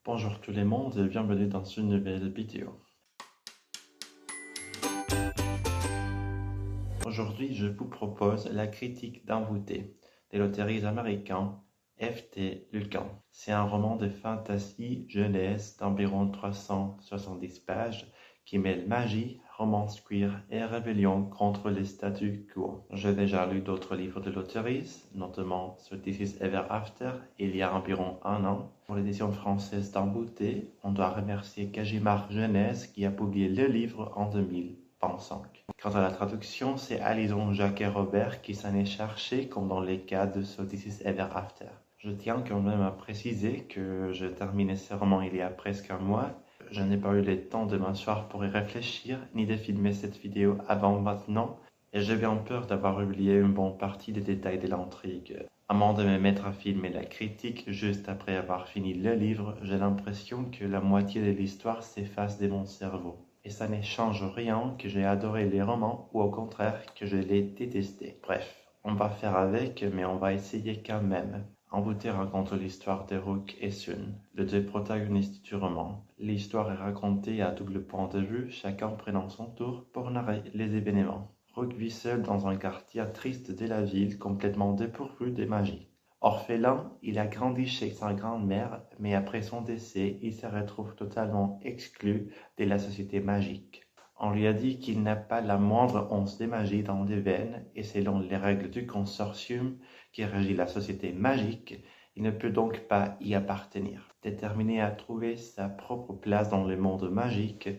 Bonjour tout le monde et bienvenue dans une nouvelle vidéo. Aujourd'hui, je vous propose la critique d'Envoûté de l'auteur américain F.T. Lucan. C'est un roman de fantasy jeunesse d'environ 370 pages qui mêle magie, romance queer et rébellion contre les statu quo. J'ai déjà lu d'autres livres de l'auteur, notamment sur This Is Ever After, il y a environ un an. Pour l'édition française d'Envoûté, on doit remercier Kajimar Jeunesse qui a publié le livre en 2025. Quant à la traduction, c'est Alison Jacques et Robert qui s'en est cherché comme dans les cas de So This Is Ever After. Je tiens quand même à préciser que j'ai terminé ce roman il y a presque un mois. Je n'ai pas eu le temps de m'asseoir pour y réfléchir, ni de filmer cette vidéo avant maintenant, et j'ai bien peur d'avoir oublié une bonne partie des détails de l'intrigue. Avant de me mettre à filmer la critique, juste après avoir fini le livre, j'ai l'impression que la moitié de l'histoire s'efface de mon cerveau. Et ça ne change rien que j'ai adoré les romans, ou au contraire que je les détestais. Bref, on va faire avec, mais on va essayer quand même. Envoûté raconte l'histoire de Rook et Sun, les deux protagonistes du roman. L'histoire est racontée à double point de vue, chacun prenant son tour pour narrer les événements. Rook vit seul dans un quartier triste de la ville, complètement dépourvu de magie. Orphelin, il a grandi chez sa grand-mère, mais après son décès, il se retrouve totalement exclu de la société magique. On lui a dit qu'il n'a pas la moindre once de magie dans les veines, et selon les règles du consortium qui régit la société magique, il ne peut donc pas y appartenir. Déterminé à trouver sa propre place dans le monde magique,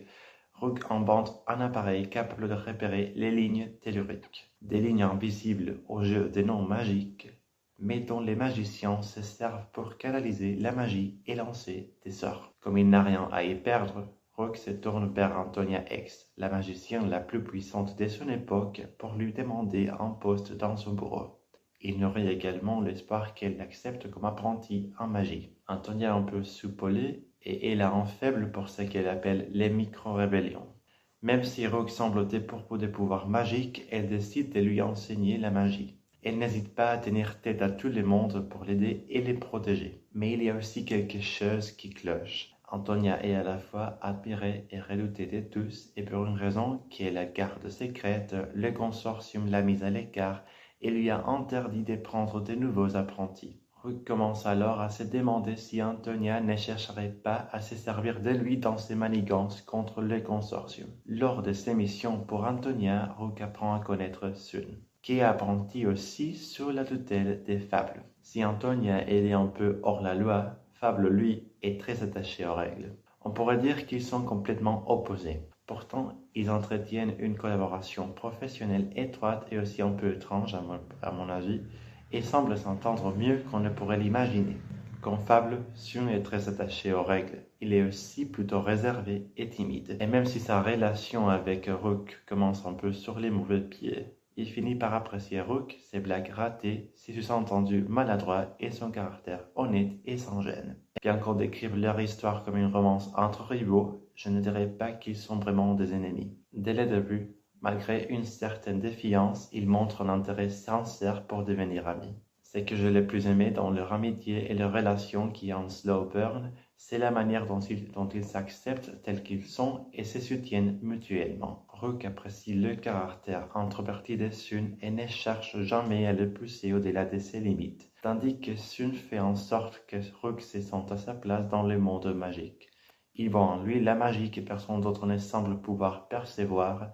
Rook invente un appareil capable de repérer les lignes telluriques, des lignes invisibles aux jeux des noms magiques, mais dont les magiciens se servent pour canaliser la magie et lancer des sorts. Comme il n'a rien à y perdre, Rook se tourne vers Antonia X, la magicienne la plus puissante de son époque, pour lui demander un poste dans son bureau. Il nourrit également l'espoir qu'elle l'accepte comme apprentie en magie. Antonia est un peu soupolée et elle a un faible pour ce qu'elle appelle les micro-rébellions. Même si Rook semble dépourvu de pouvoirs magiques, elle décide de lui enseigner la magie. Elle n'hésite pas à tenir tête à tout le monde pour l'aider et les protéger. Mais il y a aussi quelque chose qui cloche. Antonia est à la fois admirée et redoutée de tous, et pour une raison qui est la garde secrète, le consortium l'a mise à l'écart et lui a interdit de prendre de nouveaux apprentis. Rook commence alors à se demander si Antonia ne chercherait pas à se servir de lui dans ses manigances contre le consortium. Lors de ses missions pour Antonia, Rook apprend à connaître Sun, qui est apprenti aussi sous la tutelle des Fables. Si Antonia est un peu hors la loi, Fable, lui, est très attaché aux règles. On pourrait dire qu'ils sont complètement opposés. Pourtant, ils entretiennent une collaboration professionnelle étroite et aussi un peu étrange, à mon avis, et semblent s'entendre mieux qu'on ne pourrait l'imaginer. Comme Fable, Sun est très attaché aux règles. Il est aussi plutôt réservé et timide. Et même si sa relation avec Rook commence un peu sur les mauvais pieds, il finit par apprécier Rook, ses blagues ratées, ses sous-entendus maladroits et son caractère honnête et sans gêne. Bien qu'on décrive leur histoire comme une romance entre rivaux, je ne dirais pas qu'ils sont vraiment des ennemis. Dès le début, malgré une certaine défiance, ils montrent un intérêt sincère pour devenir amis. Ce que je l'ai plus aimé dans leur amitié et leur relation qui est en slow burn, c'est la manière dont ils s'acceptent tels qu'ils sont et se soutiennent mutuellement. Rook apprécie le caractère introverti de Sun et ne cherche jamais à le pousser au-delà de ses limites, tandis que Sun fait en sorte que Rook se sente à sa place dans le monde magique. Il voit en lui la magie que personne d'autre ne semble pouvoir percevoir,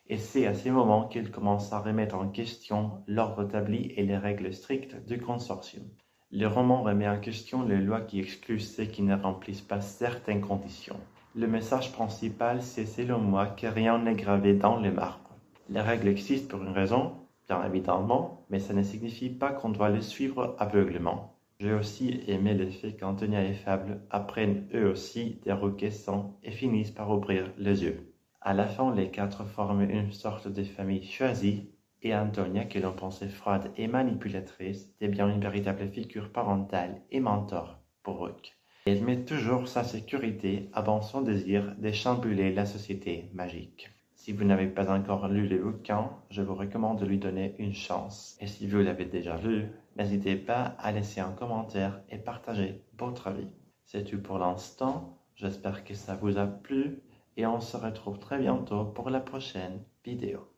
et c'est à ces moments qu'il commence à remettre en question l'ordre établi et les règles strictes du consortium. Le roman remet en question les lois qui excluent ceux qui ne remplissent pas certaines conditions. Le message principal, c'est selon moi que rien n'est gravé dans le marbre. Les règles existent pour une raison, bien évidemment, mais ça ne signifie pas qu'on doit les suivre aveuglément. J'ai aussi aimé le fait qu'Antonia et Fable apprennent eux aussi des requêtants et finissent par ouvrir les yeux. À la fin, les quatre forment une sorte de famille choisie, et Antonia, que l'on pensait froide et manipulatrice, devient une véritable figure parentale et mentor pour Rook. Elle met toujours sa sécurité avant son désir de chambouler la société magique. Si vous n'avez pas encore lu le bouquin, je vous recommande de lui donner une chance. Et si vous l'avez déjà lu, n'hésitez pas à laisser un commentaire et partager votre avis. C'est tout pour l'instant. J'espère que ça vous a plu et on se retrouve très bientôt pour la prochaine vidéo.